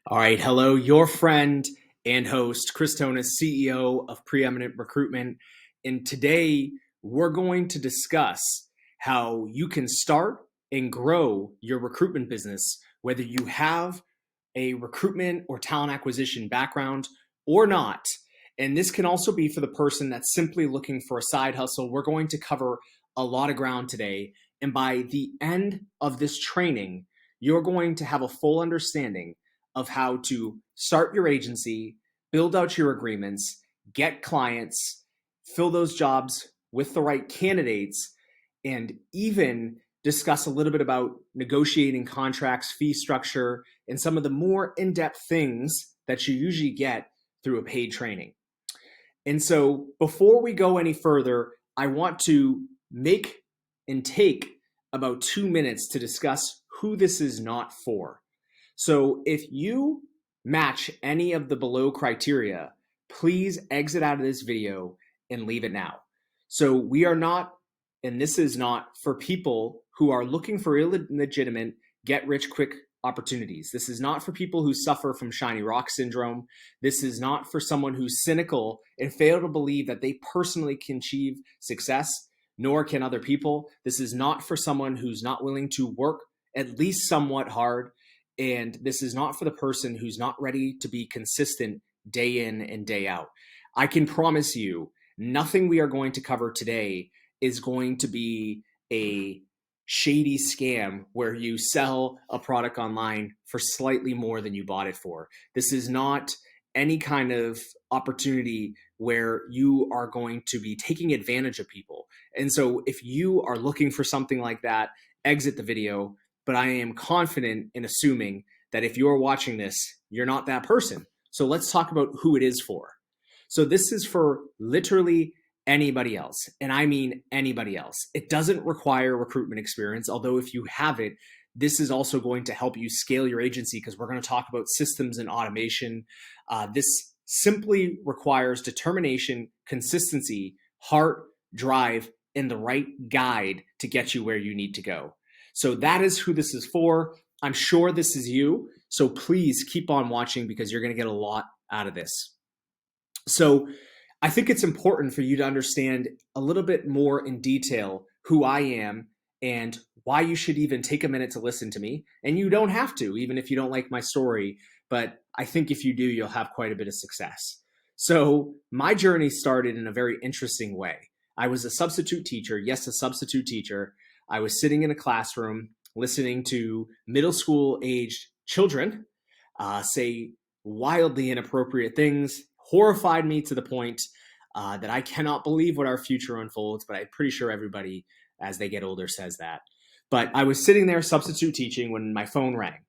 All right, hello, your friend and host, Chris Tonis, CEO of Preeminent Recruitment. And today we're going to discuss how you can start and grow your recruitment business, whether you have a recruitment or talent acquisition background or not. And this can also be for the person that's simply looking for a side hustle. We're going to cover a lot of ground today. And by the end of this training, you're going to have a full understanding of how to start your agency, build out your agreements, get clients, fill those jobs with the right candidates, and even discuss a little bit about negotiating contracts, fee structure, and some of the more in-depth things that you usually get through a paid training. And so before we go any further, I want to make and take about 2 minutes to discuss who this is not for. So if you match any of the below criteria, please exit out of this video and leave it now. So we are not, and this is not for people who are looking for illegitimate get rich quick opportunities. This is not for people who suffer from shiny rock syndrome. This is not for someone who's cynical and fail to believe that they personally can achieve success, nor can other people. This is not for someone who's not willing to work at least somewhat hard. And this is not for the person who's not ready to be consistent day in and day out. I can promise you, nothing we are going to cover today is going to be a shady scam where you sell a product online for slightly more than you bought it for. This is not any kind of opportunity where you are going to be taking advantage of people. And so if you are looking for something like that, exit the video. But I am confident in assuming that if you're watching this, you're not that person. So let's talk about who it is for. So this is for literally anybody else. And I mean anybody else. It doesn't require recruitment experience, although if you have it, this is also going to help you scale your agency because we're going to talk about systems and automation. This simply requires determination, consistency, heart, drive, and the right guide to get you where you need to go. So that is who this is for. I'm sure this is you. So please keep on watching because you're going to get a lot out of this. So I think it's important for you to understand a little bit more in detail who I am and why you should even take a minute to listen to me. And you don't have to, even if you don't like my story. But I think if you do, you'll have quite a bit of success. So my journey started in a very interesting way. I was a substitute teacher. Yes, a substitute teacher. I was sitting in a classroom listening to middle school aged children say wildly inappropriate things, horrified me to the point that I cannot believe what our future unfolds, but I'm pretty sure everybody as they get older says that. But I was sitting there substitute teaching when my phone rang.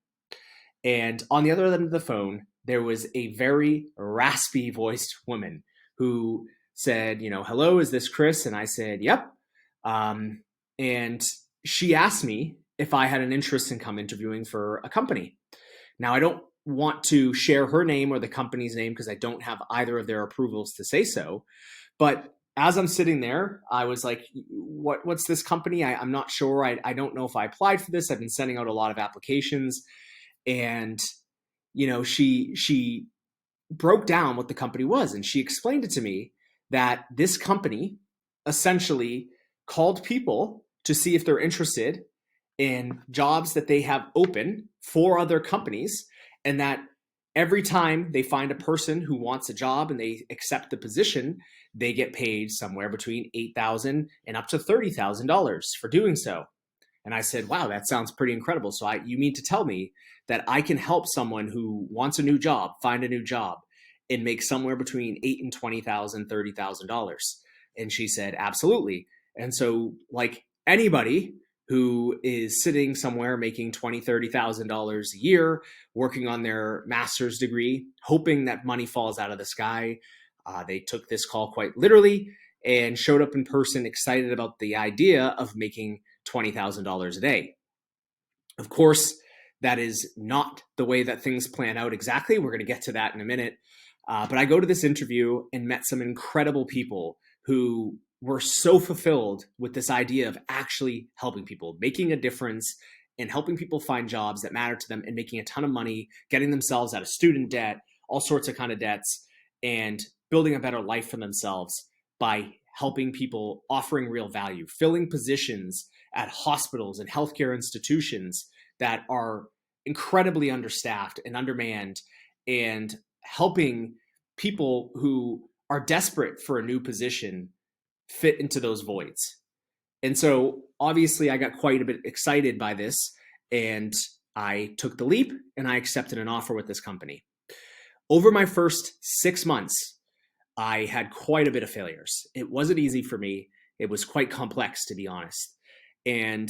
And on the other end of the phone, there was a very raspy voiced woman who said, hello, is this Chris? And I said, yep. And she asked me if I had an interest in come interviewing for a company. Now, I don't want to share her name or the company's name because I don't have either of their approvals to say so. But as I'm sitting there, I was like, what's this company? I'm not sure. I don't know if I applied for this. I've been sending out a lot of applications. And, she broke down what the company was. And she explained it to me that this company essentially called people to see if they're interested in jobs that they have open for other companies, and that every time they find a person who wants a job and they accept the position, they get paid somewhere between $8,000 and up to $30,000 for doing so. And I said, wow, that sounds pretty incredible. So you mean to tell me that I can help someone who wants a new job find a new job and make somewhere between $8,000 and $20,000, $30,000? And she said, absolutely. And so like anybody who is sitting somewhere making $20,000, $30,000 a year, working on their master's degree, hoping that money falls out of the sky, they took this call quite literally and showed up in person excited about the idea of making $20,000 a day. Of course, that is not the way that things plan out exactly. We're going to get to that in a minute. But I go to this interview and met some incredible people who were so fulfilled with this idea of actually helping people, making a difference, and helping people find jobs that matter to them and making a ton of money, getting themselves out of student debt, all sorts of kind of debts, and building a better life for themselves by helping people, offering real value, filling positions at hospitals and healthcare institutions that are incredibly understaffed and undermanned, and helping people who are desperate for a new position fit into those voids. And so obviously I got quite a bit excited by this, and I took the leap and I accepted an offer with this company. Over my first 6 months, I had quite a bit of failures. It wasn't easy for me. It was quite complex, to be honest. And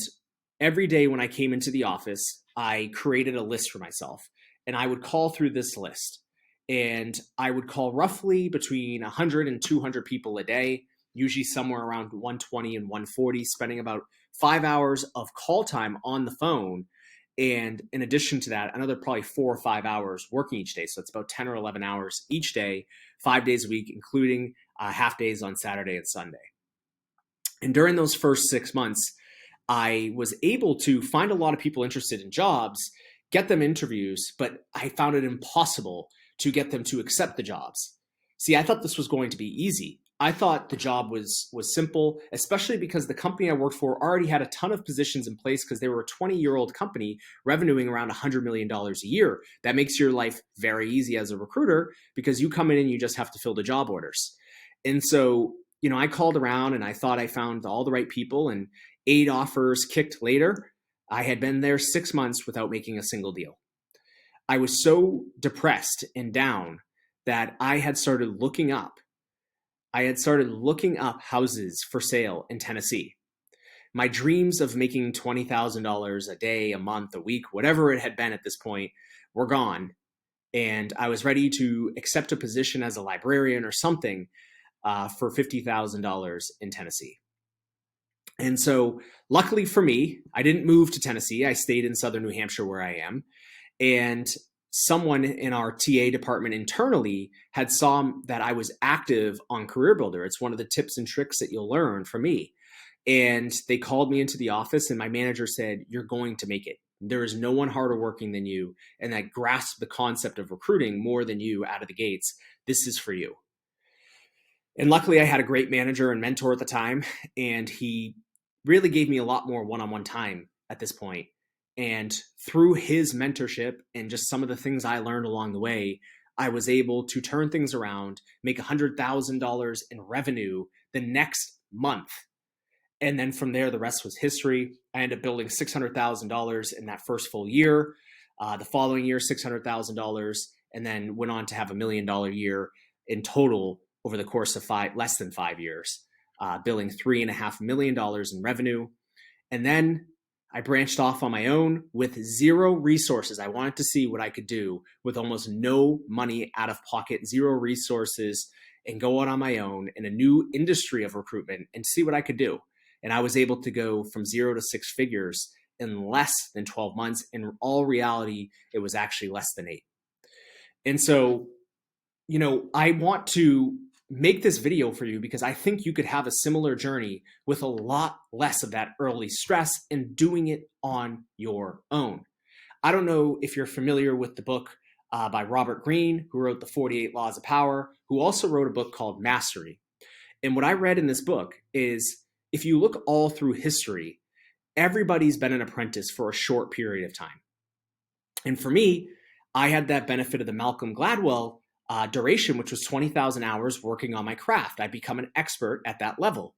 every day when I came into the office, I created a list for myself, and I would call through this list. And I would call roughly between 100 and 200 people a day, usually somewhere around 120 and 140, spending about 5 hours of call time on the phone. And in addition to that, another probably 4 or 5 hours working each day. So it's about 10 or 11 hours each day, 5 days a week, including half days on Saturday and Sunday. And during those first 6 months, I was able to find a lot of people interested in jobs, get them interviews, but I found it impossible to get them to accept the jobs. See, I thought this was going to be easy. I thought the job was simple, especially because the company I worked for already had a ton of positions in place because they were a 20-year-old company revenuing around $100 million a year. That makes your life very easy as a recruiter because you come in and you just have to fill the job orders. And so, I called around and I thought I found all the right people, and 8 offers kicked later, I had been there 6 months without making a single deal. I was so depressed and down that I had started looking up houses for sale in Tennessee. My dreams of making $20,000 a day, a month, a week, whatever it had been at this point, were gone. And I was ready to accept a position as a librarian or something for $50,000 in Tennessee. And so luckily for me, I didn't move to Tennessee. I stayed in Southern New Hampshire where I am. And someone in our TA department internally had saw that I was active on Career Builder. It's one of the tips and tricks that you'll learn from me. And they called me into the office, and my manager said, "You're going to make it. There is no one harder working than you, and that grasped the concept of recruiting more than you out of the gates. This is for you." And luckily I had a great manager and mentor at the time, and he really gave me a lot more one-on-one time at this point. And through his mentorship and just some of the things I learned along the way, I was able to turn things around, make $100,000 in revenue the next month. And then from there, the rest was history. I ended up building $600,000 in that first full year. The following year, $600,000, and then went on to have $1 million year in total over the course of less than 5 years, billing $3.5 million in revenue. And then I branched off on my own with 0 resources. I wanted to see what I could do with almost no money out of pocket, 0 resources, and go out on my own in a new industry of recruitment and see what I could do. And I was able to go from 0 to 6 figures in less than 12 months. In all reality, it was actually less than 8. And so, I want to make this video for you because I think you could have a similar journey with a lot less of that early stress and doing it on your own. I don't know if you're familiar with the book by Robert Greene, who wrote the 48 Laws of Power, who also wrote a book called Mastery. And what I read in this book is, if you look all through history, everybody's been an apprentice for a short period of time. And for me, I had that benefit of the Malcolm Gladwell duration, which was 20,000 hours working on my craft. I become an expert at that level.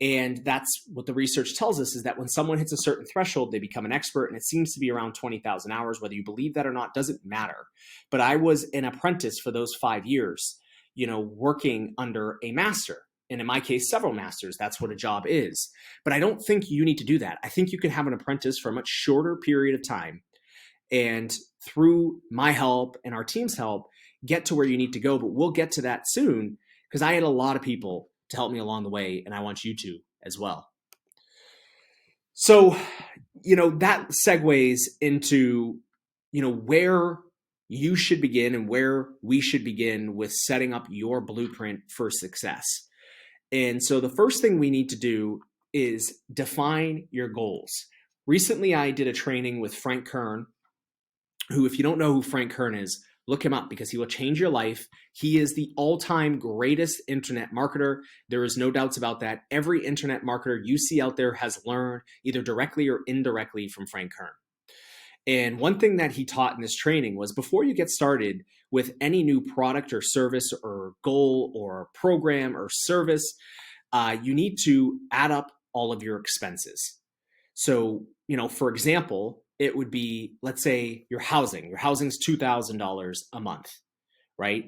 And that's what the research tells us, is that when someone hits a certain threshold, they become an expert. And it seems to be around 20,000 hours. Whether you believe that or not doesn't matter. But I was an apprentice for those 5 years, working under a master. And in my case, several masters. That's what a job is. But I don't think you need to do that. I think you can have an apprentice for a much shorter period of time. And through my help and our team's help, get to where you need to go. But we'll get to that soon, because I had a lot of people to help me along the way, and I want you to as well. So, that segues into, where you should begin and where we should begin with setting up your blueprint for success. And so the first thing we need to do is define your goals. Recently, I did a training with Frank Kern, who, if you don't know who Frank Kern is, look him up because he will change your life. He is the all-time greatest internet marketer. There is no doubts about that. Every internet marketer you see out there has learned either directly or indirectly from Frank Kern. And one thing that he taught in this training was before you get started with any new product or service or goal or program or service, you need to add up all of your expenses. So, for example, it would be, let's say your housing. Your housing's $2,000 a month, right?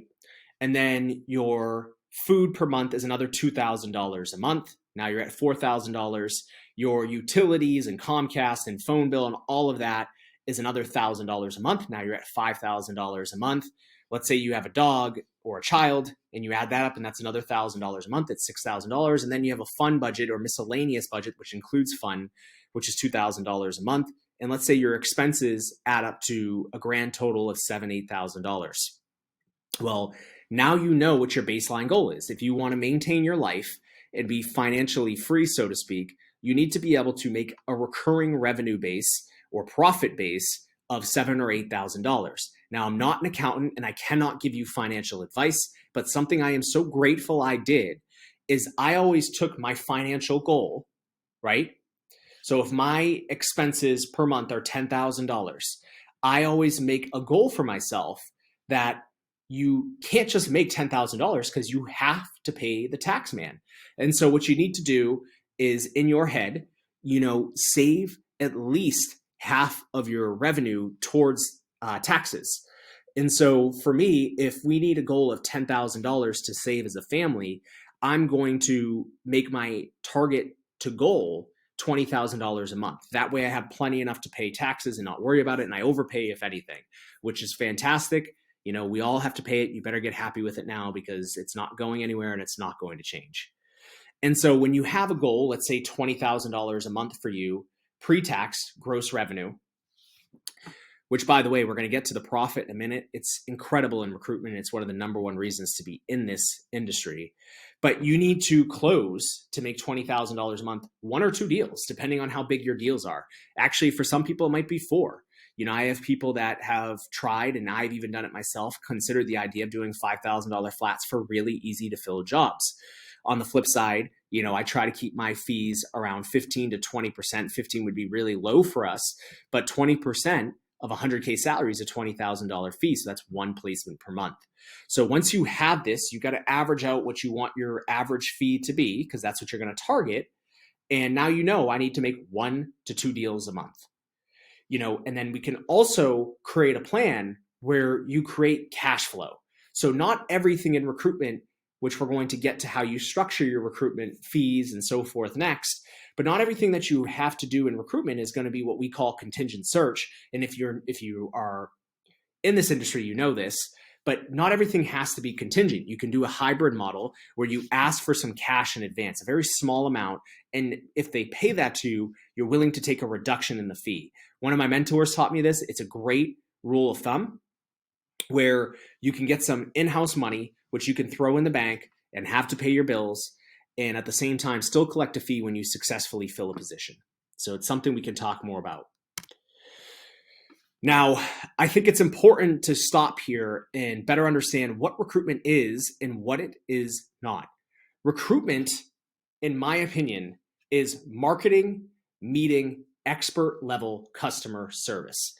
And then your food per month is another $2,000 a month. Now you're at $4,000. Your utilities and Comcast and phone bill and all of that is another $1,000 a month. Now you're at $5,000 a month. Let's say you have a dog or a child and you add that up and that's another $1,000 a month. It's $6,000. And then you have a fun budget or miscellaneous budget, which includes fun, which is $2,000 a month. And let's say your expenses add up to a grand total of $7,000, $8,000. Well, now you know what your baseline goal is. If you want to maintain your life and be financially free, so to speak, you need to be able to make a recurring revenue base or profit base of $7,000 or $8,000. Now, I'm not an accountant and I cannot give you financial advice, but something I am so grateful I did is I always took my financial goal, right? So if my expenses per month are $10,000, I always make a goal for myself that you can't just make $10,000 because you have to pay the tax man. And so what you need to do is in your head, save at least half of your revenue towards taxes. And so for me, if we need a goal of $10,000 to save as a family, I'm going to make my target to goal $20,000 a month. That way I have plenty enough to pay taxes and not worry about it. And I overpay if anything, which is fantastic. We all have to pay it. You better get happy with it now because it's not going anywhere and it's not going to change. And so when you have a goal, let's say $20,000 a month for you, pre-tax gross revenue, which by the way, we're going to get to the profit in a minute. It's incredible in recruitment. It's one of the number one reasons to be in this industry. But you need to close to make $20,000 a month, 1 or 2 deals, depending on how big your deals are. Actually, for some people, it might be 4. I have people that have tried, and I've even done it myself, considered the idea of doing $5,000 flats for really easy to fill jobs. On the flip side, I try to keep my fees around 15 to 20%. 15 would be really low for us, but 20% of 100K salary is a $20,000 fee. So that's 1 placement per month. So once you have this, you got to average out what you want your average fee to be, because that's what you're going to target. And now I need to make 1 to 2 deals a month. And then we can also create a plan where you create cash flow. So not everything in recruitment, which we're going to get to how you structure your recruitment fees and so forth next, but not everything that you have to do in recruitment is going to be what we call contingent search. And if you are in this industry, you know this, but not everything has to be contingent. You can do a hybrid model where you ask for some cash in advance, a very small amount. And if they pay that to you, you're willing to take a reduction in the fee. One of my mentors taught me this. It's a great rule of thumb where you can get some in-house money, which you can throw in the bank and have to pay your bills, and at the same time still collect a fee when you successfully fill a position. So it's something we can talk more about. Now, I think it's important to stop here and better understand what recruitment is and what it is not. Recruitment, in my opinion, is marketing, meeting, expert level customer service.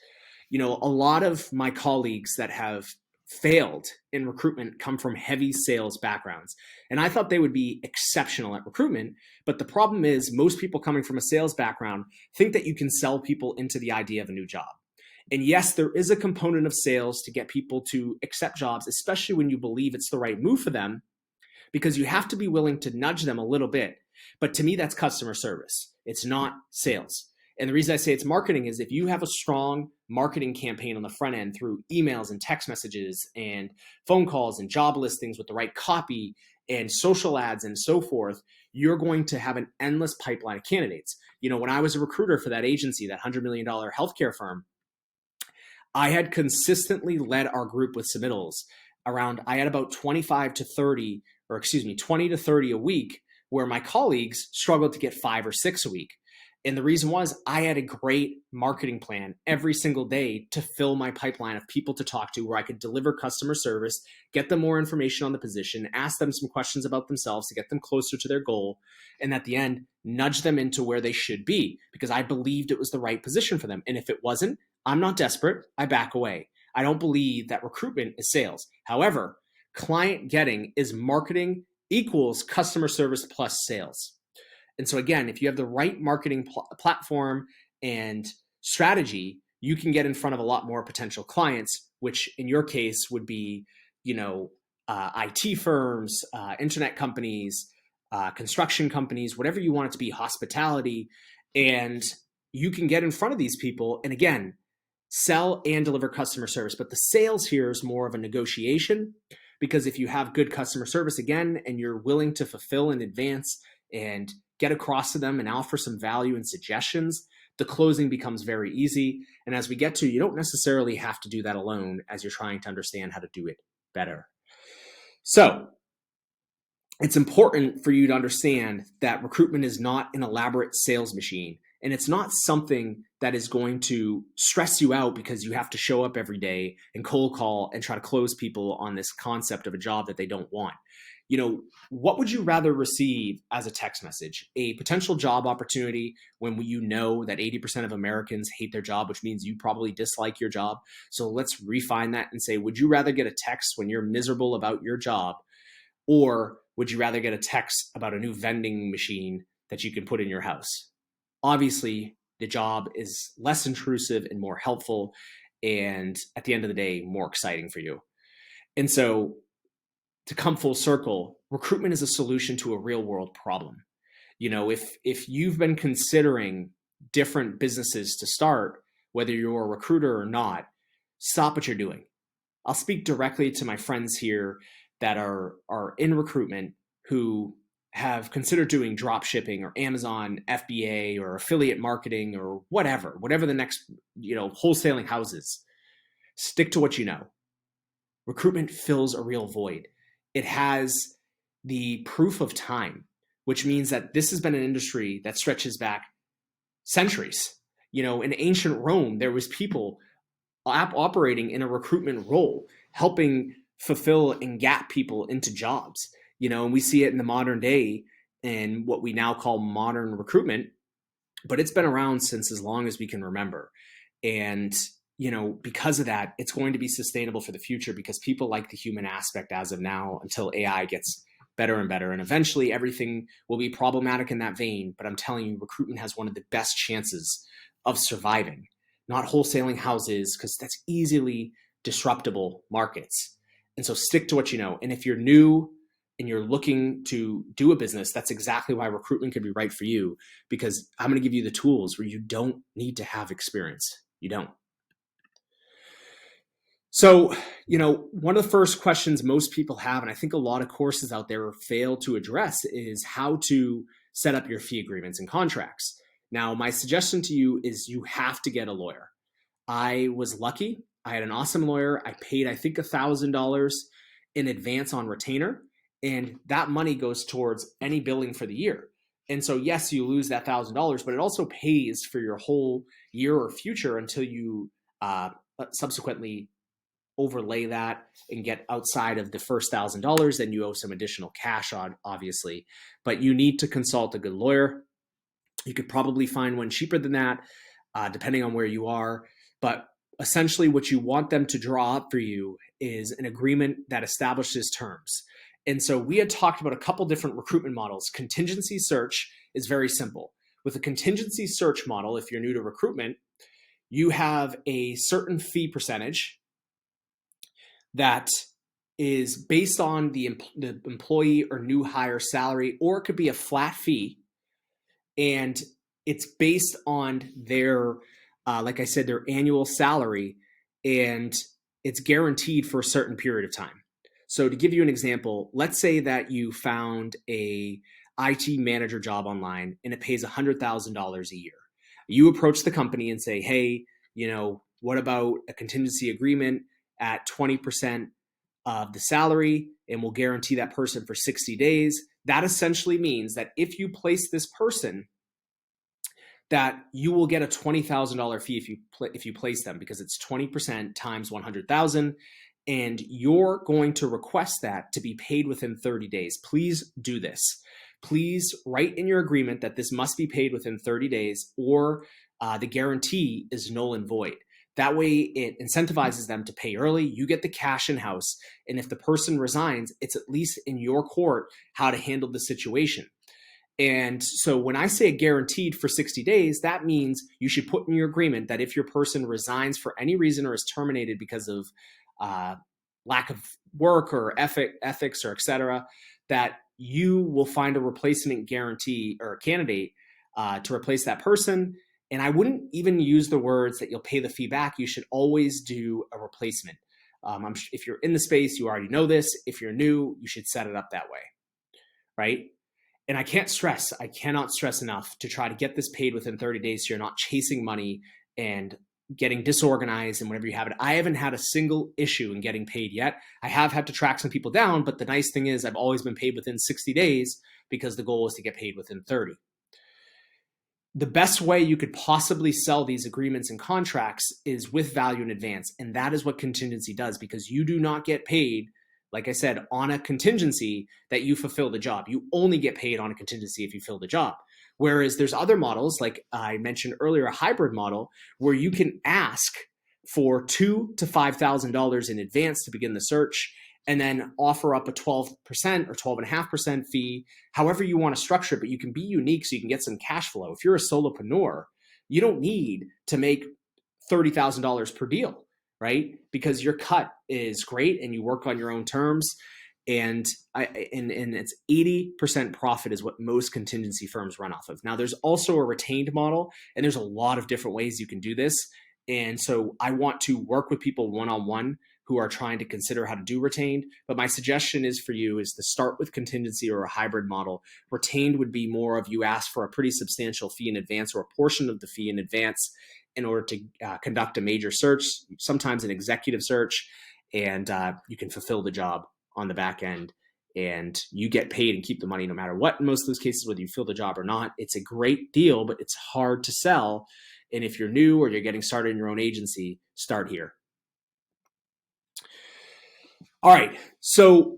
A lot of my colleagues that have failed in recruitment come from heavy sales backgrounds. And I thought they would be exceptional at recruitment. But the problem is most people coming from a sales background think that you can sell people into the idea of a new job. And yes, there is a component of sales to get people to accept jobs, especially when you believe it's the right move for them, because you have to be willing to nudge them a little bit. But to me, that's customer service. It's not sales. And the reason I say it's marketing is if you have a strong marketing campaign on the front end through emails and text messages and phone calls and job listings with the right copy and social ads and so forth, you're going to have an endless pipeline of candidates. When I was a recruiter for that agency, that $100 million healthcare firm, I had consistently led our group with submittals around, I had about 20 to 30 a week, where my colleagues struggled to get 5 or 6 a week. And the reason was I had a great marketing plan every single day to fill my pipeline of people to talk to where I could deliver customer service, get them more information on the position, ask them some questions about themselves to get them closer to their goal, and at the end, nudge them into where they should be because I believed it was the right position for them. And if it wasn't, I'm not desperate. I back away. I don't believe that recruitment is sales. However, client getting is marketing equals customer service plus sales. And so again, if you have the right marketing platform and strategy, you can get in front of a lot more potential clients, which in your case would be, IT firms, internet companies, construction companies, whatever you want it to be, hospitality. And you can get in front of these people and again, sell and deliver customer service. But the sales here is more of a negotiation because if you have good customer service again, and you're willing to fulfill in advance and get across to them and offer some value and suggestions, the closing becomes very easy. And as we get to, you don't necessarily have to do that alone as you're trying to understand how to do it better. So it's important for you to understand that recruitment is not an elaborate sales machine. And it's not something that is going to stress you out because you have to show up every day and cold call and try to close people on this concept of a job that they don't want. What would you rather receive as a text message? A potential job opportunity when you know that 80% of Americans hate their job, which means you probably dislike your job. So let's refine that and say, would you rather get a text when you're miserable about your job? Or would you rather get a text about a new vending machine that you can put in your house? Obviously, the job is less intrusive and more helpful, and at the end of the day, more exciting for you. And so to come full circle, recruitment is a solution to a real world problem. If you've been considering different businesses to start, whether you're a recruiter or not, stop what you're doing. I'll speak directly to my friends here that are in recruitment who have considered doing drop shipping or Amazon FBA or affiliate marketing or whatever the next, wholesaling houses. Stick to what you know. Recruitment fills a real void. It has the proof of time, which means that this has been an industry that stretches back centuries. In ancient Rome, there was people operating in a recruitment role, helping fulfill and gap people into jobs. And we see it in the modern day in what we now call modern recruitment, but it's been around since as long as we can remember. And, because of that, it's going to be sustainable for the future because people like the human aspect as of now until AI gets better and better. And eventually everything will be problematic in that vein. But I'm telling you, recruitment has one of the best chances of surviving, not wholesaling houses, because that's easily disruptible markets. And so stick to what you know. And if you're new and you're looking to do a business, that's exactly why recruitment could be right for you, because I'm going to give you the tools where you don't need to have experience. You don't. So, one of the first questions most people have, and I think a lot of courses out there fail to address, is how to set up your fee agreements and contracts. Now, my suggestion to you is you have to get a lawyer. I was lucky. I had an awesome lawyer. I paid, I think, $1,000 in advance on retainer, and that money goes towards any billing for the year. And so, yes, you lose that $1,000, but it also pays for your whole year or future until you subsequently overlay that and get outside of the first $1,000. Then you owe some additional cash on, obviously, but you need to consult a good lawyer. You could probably find one cheaper than that, depending on where you are. But essentially what you want them to draw up for you is an agreement that establishes terms. And so we had talked about a couple different recruitment models. Contingency search is very simple. With a contingency search model, if you're new to recruitment, you have a certain fee percentage that is based on the employee or new hire salary, or it could be a flat fee. And it's based on their, like I said, their annual salary, and it's guaranteed for a certain period of time. So to give you an example, let's say that you found a IT manager job online and it pays $100,000 a year. You approach the company and say, hey, what about a contingency agreement at 20% of the salary, and we'll guarantee that person for 60 days. That essentially means that if you place this person, that you will get a $20,000 fee if you place them, because it's 20% times 100,000, and you're going to request that to be paid within 30 days. Please do this. Please write in your agreement that this must be paid within 30 days, or the guarantee is null and void. That way it incentivizes them to pay early. You get the cash in house. And if the person resigns, it's at least in your court how to handle the situation. And so when I say guaranteed for 60 days, that means you should put in your agreement that if your person resigns for any reason or is terminated because of lack of work or ethics or et cetera, that you will find a replacement guarantee or a candidate to replace that person. And I wouldn't even use the words that you'll pay the fee back. You should always do a replacement. If you're in the space, you already know this. If you're new, you should set it up that way, right? And I cannot stress enough to try to get this paid within 30 days so you're not chasing money and getting disorganized and whenever you have it. I haven't had a single issue in getting paid yet. I have had to track some people down, but the nice thing is I've always been paid within 60 days because the goal is to get paid within 30. The best way you could possibly sell these agreements and contracts is with value in advance. And that is what contingency does, because you do not get paid, like I said, on a contingency that you fulfill the job. You only get paid on a contingency if you fill the job. Whereas there's other models, like I mentioned earlier, a hybrid model, where you can ask for $2,000 to $5,000 in advance to begin the search, and then offer up a 12% or 12.5% fee, however you want to structure it, but you can be unique so you can get some cash flow. If you're a solopreneur, you don't need to make $30,000 per deal, right? Because your cut is great and you work on your own terms. And it's 80% profit is what most contingency firms run off of. Now, there's also a retained model, and there's a lot of different ways you can do this. And so I want to work with people one-on-one who are trying to consider how to do retained. But my suggestion is for you is to start with contingency or a hybrid model. Retained would be more of you ask for a pretty substantial fee in advance or a portion of the fee in advance in order to conduct a major search, sometimes an executive search, and you can fulfill the job on the back end. And you get paid and keep the money no matter what. In most of those cases, whether you fill the job or not, it's a great deal, but it's hard to sell. And if you're new or you're getting started in your own agency, start here. All right. So,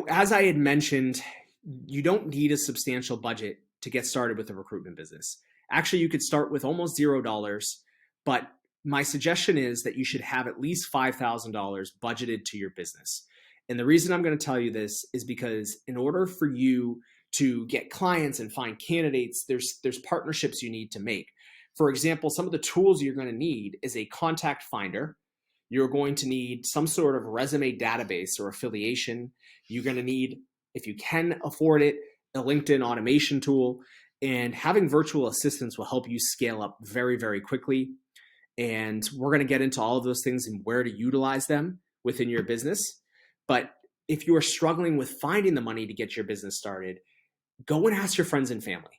as I had mentioned, you don't need a substantial budget to get started with a recruitment business. Actually, you could start with almost $0, but my suggestion is that you should have at least $5,000 budgeted to your business. And the reason I'm going to tell you this is because in order for you to get clients and find candidates, there's partnerships you need to make. For example, some of the tools you're going to need is a contact finder. You're going to need some sort of resume database or affiliation. You're going to need, if you can afford it, a LinkedIn automation tool. And having virtual assistants will help you scale up very, very quickly. And we're going to get into all of those things and where to utilize them within your business. But if you are struggling with finding the money to get your business started, go and ask your friends and family.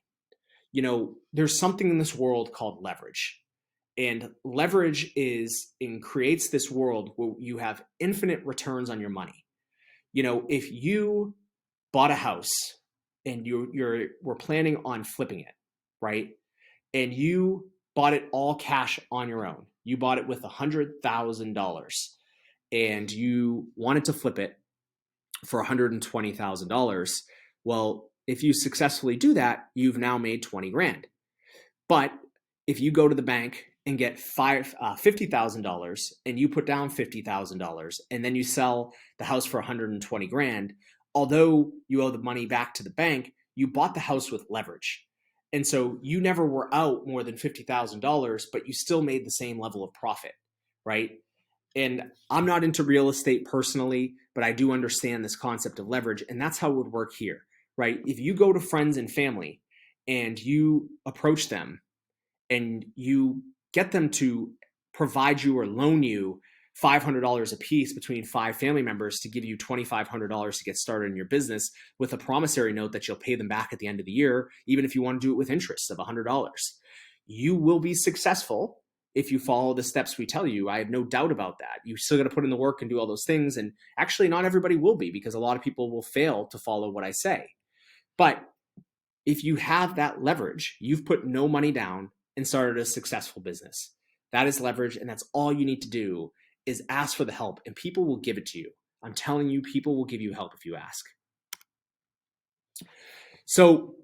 There's something in this world called leverage. And leverage creates this world where you have infinite returns on your money. If you bought a house and we're planning on flipping it, right? And you bought it all cash on your own. You bought it with $100,000 and you wanted to flip it for $120,000. Well, if you successfully do that, you've now made 20 grand. But if you go to the bank and get $50,000 and you put down $50,000 and then you sell the house for 120 grand, although you owe the money back to the bank, you bought the house with leverage. And so you never were out more than $50,000, but you still made the same level of profit, right? And I'm not into real estate personally, but I do understand this concept of leverage. And that's how it would work here, right? If you go to friends and family and you approach them and you get them to provide you or loan you $500 a piece between 5 family members to give you $2,500 to get started in your business with a promissory note that you'll pay them back at the end of the year, even if you want to do it with interest of $100. You will be successful if you follow the steps we tell you. I have no doubt about that. You still got to put in the work and do all those things. And actually, not everybody will be, because a lot of people will fail to follow what I say. But if you have that leverage, you've put no money down and started a successful business. That is leverage, and that's all you need to do is ask for the help, and people will give it to you. I'm telling you, people will give you help if you ask. So,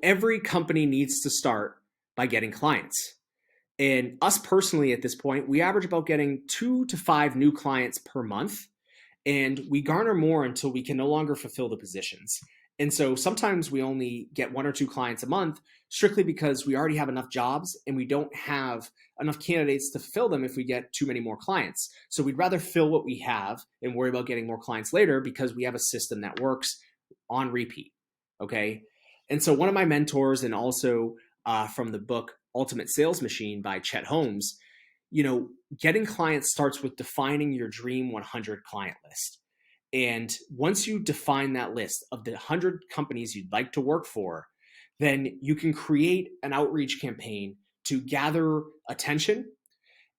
every company needs to start by getting clients. And us personally at this point, we average about getting 2 to 5 new clients per month, and we garner more until we can no longer fulfill the positions. And so sometimes we only get 1 or 2 clients a month strictly because we already have enough jobs and we don't have enough candidates to fill them if we get too many more clients. So we'd rather fill what we have and worry about getting more clients later because we have a system that works on repeat. Okay. And so one of my mentors, and also from the book Ultimate Sales Machine by Chet Holmes, getting clients starts with defining your dream 100 client list. And once you define that list of the 100 companies you'd like to work for, then you can create an outreach campaign to gather attention.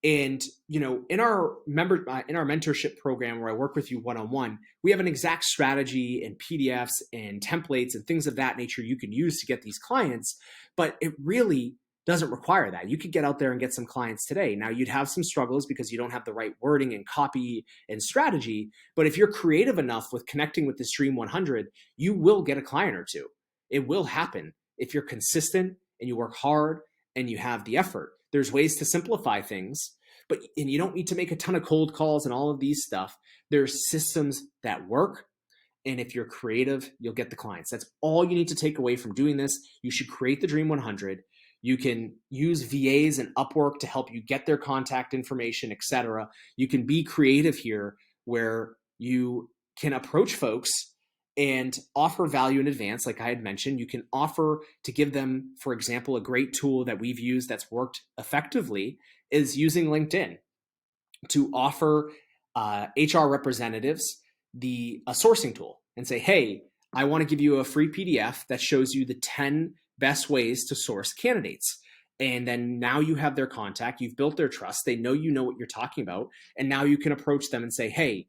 And in our mentorship program where I work with you one-on-one, we have an exact strategy and PDFs and templates and things of that nature you can use to get these clients. But it really doesn't require that. You could get out there and get some clients today. Now, you'd have some struggles because you don't have the right wording and copy and strategy. But if you're creative enough with connecting with this Dream 100, you will get a client or two. It will happen if you're consistent and you work hard and you have the effort. There's ways to simplify things, and you don't need to make a ton of cold calls and all of these stuff. There's systems that work. And if you're creative, you'll get the clients. That's all you need to take away from doing this. You should create the Dream 100. You can use VAs and Upwork to help you get their contact information, etc. You can be creative here where you can approach folks and offer value in advance. Like I had mentioned, you can offer to give them, for example, a great tool that we've used that's worked effectively is using LinkedIn to offer HR representatives a sourcing tool and say, hey, I want to give you a free PDF that shows you the 10 best ways to source candidates. And then now you have their contact, you've built their trust, they know what you're talking about. And now you can approach them and say, hey,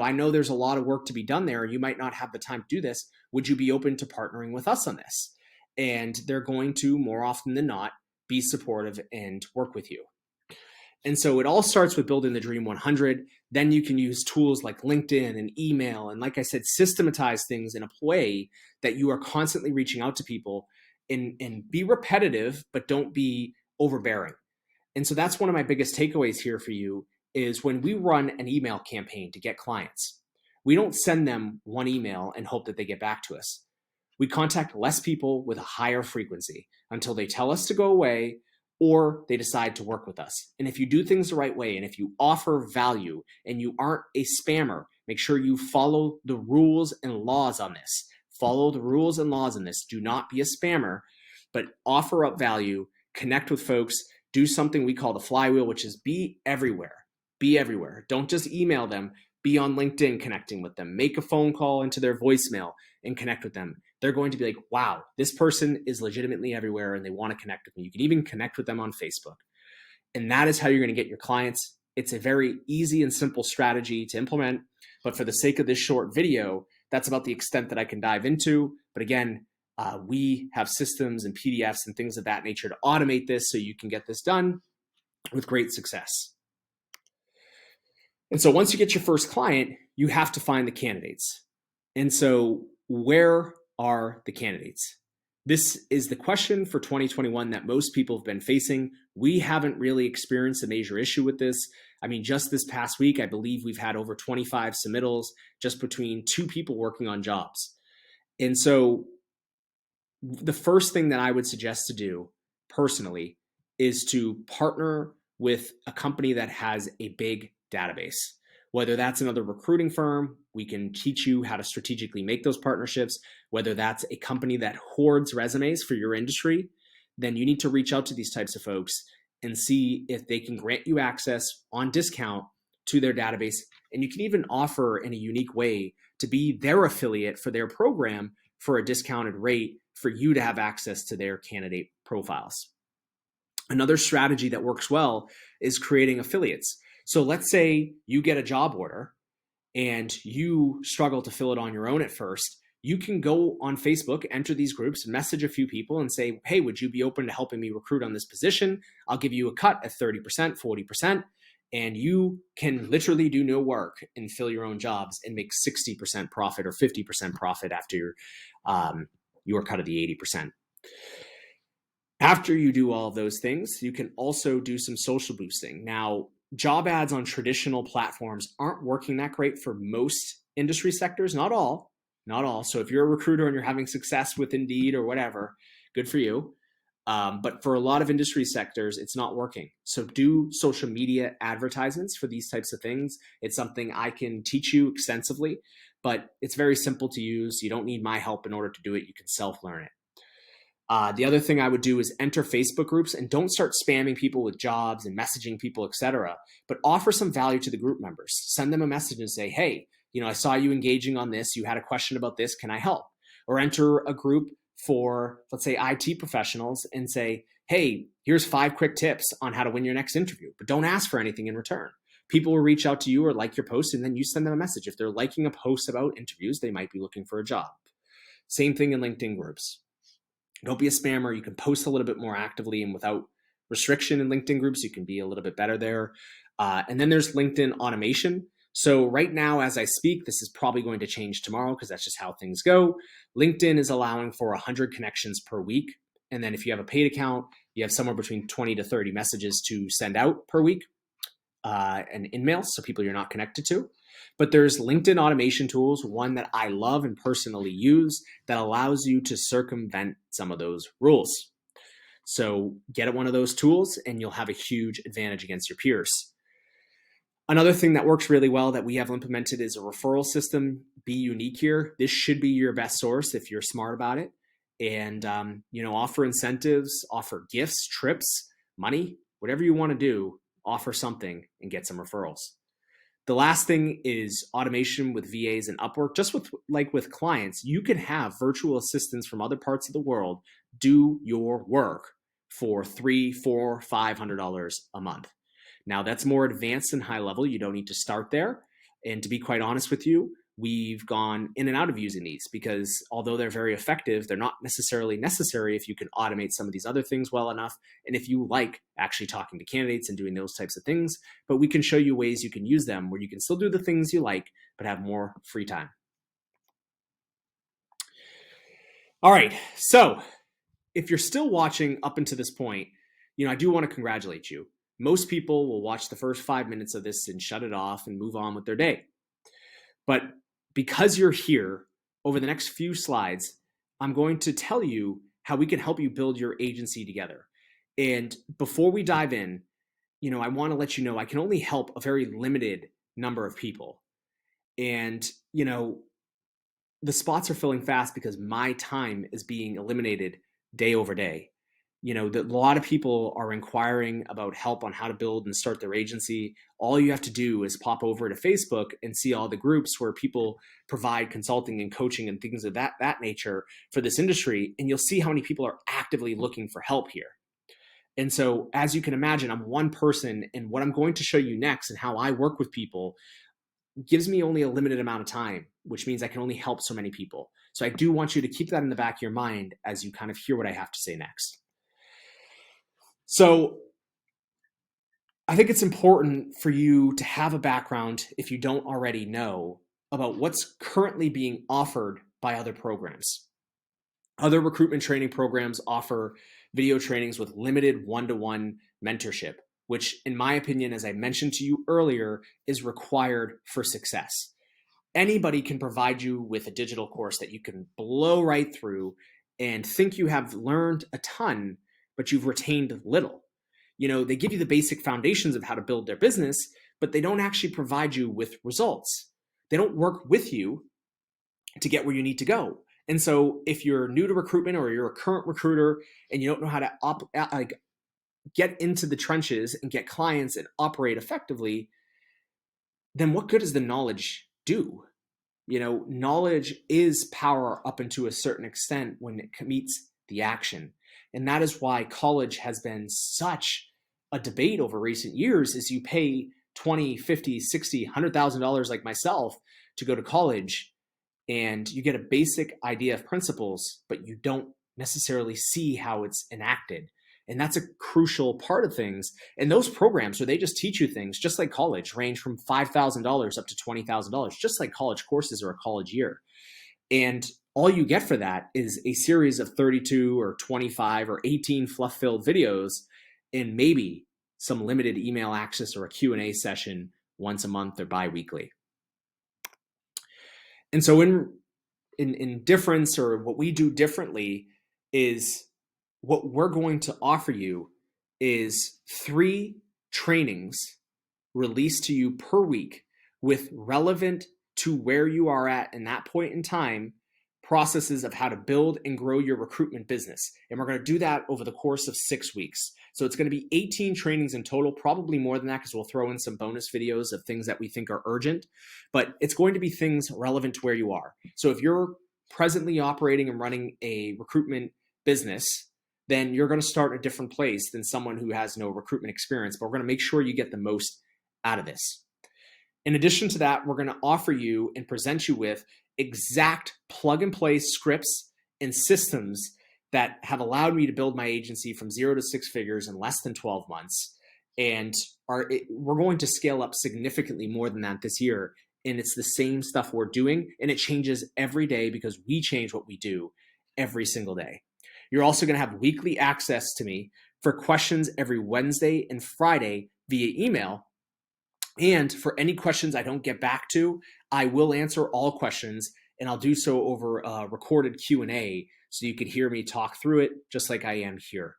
I know there's a lot of work to be done there. You might not have the time to do this. Would you be open to partnering with us on this? And they're going to, more often than not, be supportive and work with you. And so it all starts with building the Dream 100. Then you can use tools like LinkedIn and email. And like I said, systematize things in a way that you are constantly reaching out to people and be repetitive, but don't be overbearing. And so that's one of my biggest takeaways here for you is when we run an email campaign to get clients, we don't send them one email and hope that they get back to us. We contact less people with a higher frequency until they tell us to go away or they decide to work with us. And if you do things the right way, and if you offer value and you aren't a spammer, make sure you follow the rules and laws on this. Follow the rules and laws in this. Do not be a spammer, but offer up value, connect with folks, do something we call the flywheel, which is be everywhere. Be everywhere. Don't just email them. Be on LinkedIn connecting with them. Make a phone call into their voicemail and connect with them. They're going to be like, wow, this person is legitimately everywhere and they want to connect with me. You can even connect with them on Facebook. And that is how you're going to get your clients. It's a very easy and simple strategy to implement. But for the sake of this short video, that's about the extent that I can dive into. But again, we have systems and PDFs and things of that nature to automate this so you can get this done with great success. And so once you get your first client, you have to find the candidates. And so where are the candidates? This is the question for 2021 that most people have been facing. We haven't really experienced a major issue with this. I mean, just this past week, I believe we've had over 25 submittals just between 2 people working on jobs. And so the first thing that I would suggest to do personally is to partner with a company that has a big database. Whether that's another recruiting firm, we can teach you how to strategically make those partnerships. Whether that's a company that hoards resumes for your industry, then you need to reach out to these types of folks and see if they can grant you access on discount to their database. And you can even offer in a unique way to be their affiliate for their program for a discounted rate for you to have access to their candidate profiles. Another strategy that works well is creating affiliates. So let's say you get a job order and you struggle to fill it on your own at first. you can go on Facebook, enter these groups, message a few people and say, hey, would you be open to helping me recruit on this position? I'll give you a cut at 30%, 40%, and you can literally do no work and fill your own jobs and make 60% profit or 50% profit after your cut of the 80%. After you do all of those things, you can also do some social boosting. Now, job ads on traditional platforms aren't working that great for most industry sectors, not all. So if you're a recruiter and you're having success with Indeed or whatever, good for you. But for a lot of industry sectors, it's not working. So do social media advertisements for these types of things. It's something I can teach you extensively, but it's very simple to use. You don't need my help in order to do it. You can self-learn it. The other thing I would do is enter Facebook groups and don't start spamming people with jobs and messaging people, etc. But offer some value to the group members. Send them a message and say, hey, I saw you engaging on this. You had a question about this. Can I help? Or enter a group for, let's say, IT professionals and say, hey, here's 5 quick tips on how to win your next interview, but don't ask for anything in return. People will reach out to you or like your post, and then you send them a message. If they're liking a post about interviews, they might be looking for a job. Same thing in LinkedIn groups. Don't be a spammer. You can post a little bit more actively and without restriction in LinkedIn groups. You can be a little bit better there. And then there's LinkedIn automation. So right now, as I speak, this is probably going to change tomorrow because that's just how things go. LinkedIn is allowing for 100 connections per week. And then if you have a paid account, you have somewhere between 20 to 30 messages to send out per week and in mails, so people you're not connected to. But there's LinkedIn automation tools, one that I love and personally use, that allows you to circumvent some of those rules. So get one of those tools and you'll have a huge advantage against your peers. Another thing that works really well that we have implemented is a referral system. Be unique here. This should be your best source if you're smart about it. And, offer incentives, offer gifts, trips, money, whatever you want to do, offer something and get some referrals. The last thing is automation with VAs and Upwork. Just with clients, you can have virtual assistants from other parts of the world do your work for $300, $400, $500 a month. Now that's more advanced and high level. You don't need to start there. And to be quite honest with you, we've gone in and out of using these because although they're very effective, they're not necessarily necessary if you can automate some of these other things well enough. And if you like actually talking to candidates and doing those types of things, but we can show you ways you can use them where you can still do the things you like, but have more free time. All right. So if you're still watching up until this point, I do want to congratulate you. Most people will watch the first 5 minutes of this and shut it off and move on with their day. But because you're here, over the next few slides, I'm going to tell you how we can help you build your agency together. And before we dive in, I want to let you know I can only help a very limited number of people. And, the spots are filling fast because my time is being eliminated day over day. A lot of people are inquiring about help on how to build and start their agency. All you have to do is pop over to Facebook and see all the groups where people provide consulting and coaching and things of that nature for this industry. And you'll see how many people are actively looking for help here. And so, as you can imagine, I'm one person, and what I'm going to show you next and how I work with people gives me only a limited amount of time, which means I can only help so many people. So I do want you to keep that in the back of your mind as you kind of hear what I have to say next. So I think it's important for you to have a background, if you don't already know, about what's currently being offered by other programs. Other recruitment training programs offer video trainings with limited one-to-one mentorship, which in my opinion, as I mentioned to you earlier, is required for success. Anybody can provide you with a digital course that you can blow right through and think you have learned a ton, but you've retained little. They give you the basic foundations of how to build their business, but they don't actually provide you with results. They don't work with you to get where you need to go. And so if you're new to recruitment or you're a current recruiter and you don't know how to get into the trenches and get clients and operate effectively, then what good does the knowledge do? Knowledge is power up into a certain extent when it meets the action. And that is why college has been such a debate over recent years. Is you pay $20, $50, $60, $100,000 like myself to go to college, and you get a basic idea of principles, but you don't necessarily see how it's enacted. And that's a crucial part of things. And those programs where they just teach you things, just like college, range from $5,000 up to $20,000, just like college courses or a college year. And all you get for that is a series of 32 or 25 or 18 fluff-filled videos and maybe some limited email access or a Q&A session once a month or bi-weekly. And so in difference, or what we do differently, is what we're going to offer you is 3 trainings released to you per week with relevant to where you are at in that point in time processes of how to build and grow your recruitment business. And we're going to do that over the course of 6 weeks. So it's going to be 18 trainings in total, probably more than that, because we'll throw in some bonus videos of things that we think are urgent, but it's going to be things relevant to where you are. So if you're presently operating and running a recruitment business, then you're going to start in a different place than someone who has no recruitment experience, but we're going to make sure you get the most out of this. In addition to that, we're going to offer you and present you with exact plug and play scripts and systems that have allowed me to build my agency from 0 to 6 figures in less than 12 months. And we're going to scale up significantly more than that this year. And it's the same stuff we're doing, and it changes every day because we change what we do every single day. You're also going to have weekly access to me for questions every Wednesday and Friday via email. And for any questions I don't get back to, I will answer all questions, and I'll do so over a recorded Q&A so you can hear me talk through it just like I am here.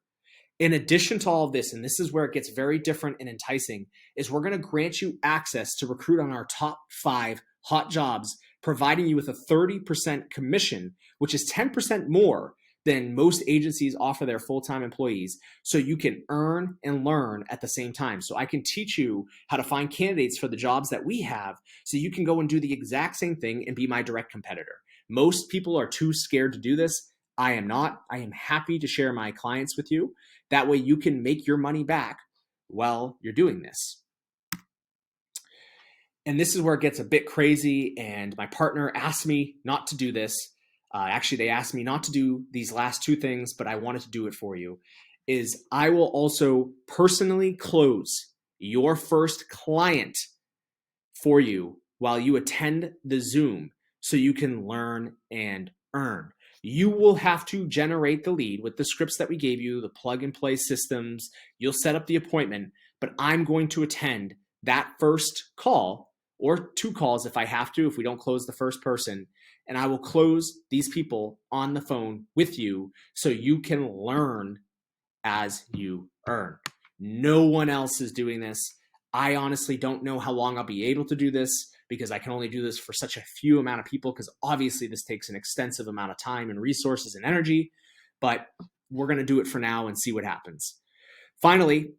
In addition to all of this, and this is where it gets very different and enticing, is we're going to grant you access to recruit on our top 5 hot jobs, providing you with a 30% commission, which is 10% more than most agencies offer their full-time employees, so you can earn and learn at the same time. So I can teach you how to find candidates for the jobs that we have, so you can go and do the exact same thing and be my direct competitor. Most people are too scared to do this. I am not. I am happy to share my clients with you. That way you can make your money back while you're doing this. And this is where it gets a bit crazy, and my partner asked me not to do this. Actually, they asked me not to do these last 2 things, but I wanted to do it for you, is I will also personally close your first client for you while you attend the Zoom so you can learn and earn. You will have to generate the lead with the scripts that we gave you, the plug and play systems. You'll set up the appointment, but I'm going to attend that first call, or 2 calls if I have to, if we don't close the first person. And I will close these people on the phone with you so you can learn as you earn. No one else is doing this. I honestly don't know how long I'll be able to do this, because I can only do this for such a few amount of people, because obviously this takes an extensive amount of time and resources and energy, but we're going to do it for now and see what happens. Finally,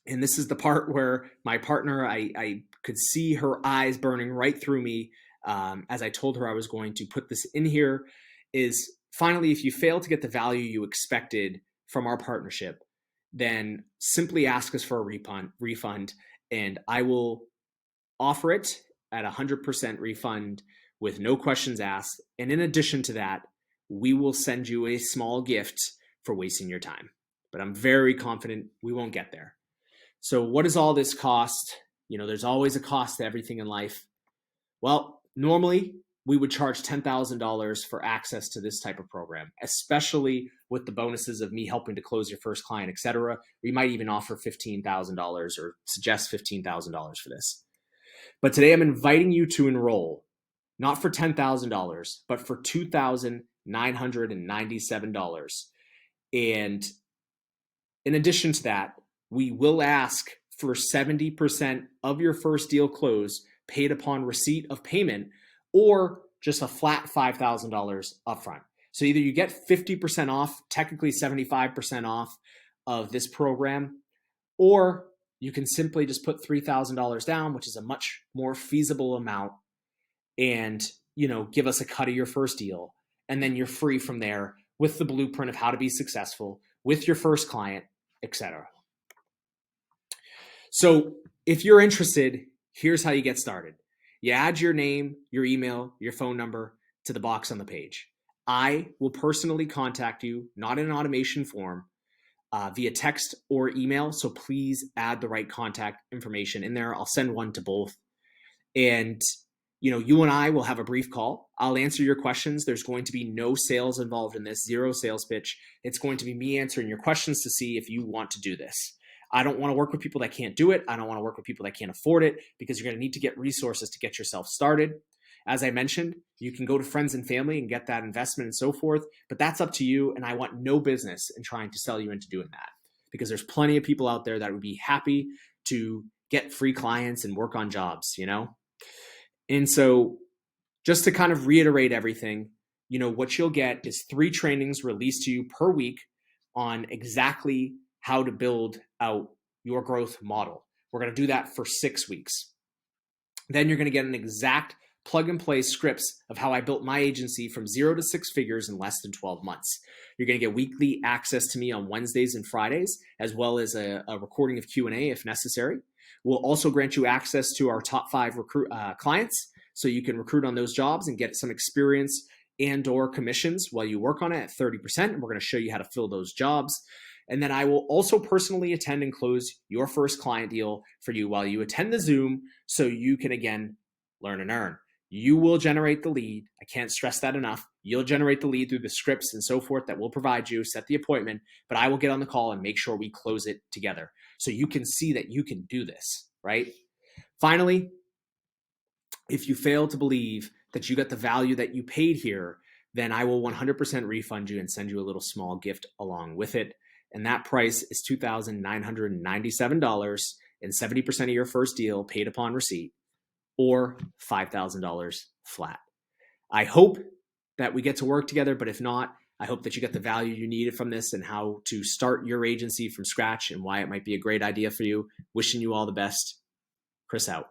and this is the part where my partner, I could see her eyes burning right through me as I told her I was going to put this in here, is finally, if you fail to get the value you expected from our partnership, then simply ask us for a refund, and I will offer it at 100% refund with no questions asked. And in addition to that, we will send you a small gift for wasting your time. But I'm very confident we won't get there. So what does all this cost? There's always a cost to everything in life. Well, normally we would charge $10,000 for access to this type of program, especially with the bonuses of me helping to close your first client, etc. We might even offer $15,000 or suggest $15,000 for this. But today I'm inviting you to enroll, not for $10,000, but for $2,997. And in addition to that, we will ask for 70% of your first deal close paid upon receipt of payment, or just a flat $5,000 upfront. So either you get 50% off, technically 75% off of this program, or you can simply just put $3,000 down, which is a much more feasible amount, and give us a cut of your first deal. And then you're free from there with the blueprint of how to be successful with your first client, etc. So if you're interested, here's how you get started. You add your name, your email, your phone number to the box on the page. I will personally contact you, not in an automation form, via text or email. So please add the right contact information in there. I'll send one to both. And you and I will have a brief call. I'll answer your questions. There's going to be no sales involved in this, zero sales pitch. It's going to be me answering your questions to see if you want to do this. I don't want to work with people that can't do it. I don't want to work with people that can't afford it, because you're going to need to get resources to get yourself started. As I mentioned, you can go to friends and family and get that investment and so forth, but that's up to you. And I want no business in trying to sell you into doing that, because there's plenty of people out there that would be happy to get free clients and work on jobs, And so just to kind of reiterate everything, what you'll get is 3 trainings released to you per week on exactly how to build out your growth model. We're going to do that for 6 weeks. Then you're going to get an exact plug and play scripts of how I built my agency from 0 to 6 figures in less than 12 months. You're going to get weekly access to me on Wednesdays and Fridays, as well as a recording of Q&A if necessary. We'll also grant you access to our top 5 clients, so you can recruit on those jobs and get some experience and or commissions while you work on it at 30%. And we're going to show you how to fill those jobs. And then I will also personally attend and close your first client deal for you while you attend the Zoom, so you can, again, learn and earn. You will generate the lead. I can't stress that enough. You'll generate the lead through the scripts and so forth that we'll provide you, set the appointment, but I will get on the call and make sure we close it together so you can see that you can do this, right? Finally, if you fail to believe that you got the value that you paid here, then I will 100% refund you and send you a little small gift along with it. And that price is $2,997 and 70% of your first deal paid upon receipt, or $5,000 flat. I hope that we get to work together, but if not, I hope that you get the value you needed from this and how to start your agency from scratch and why it might be a great idea for you. Wishing you all the best. Chris out.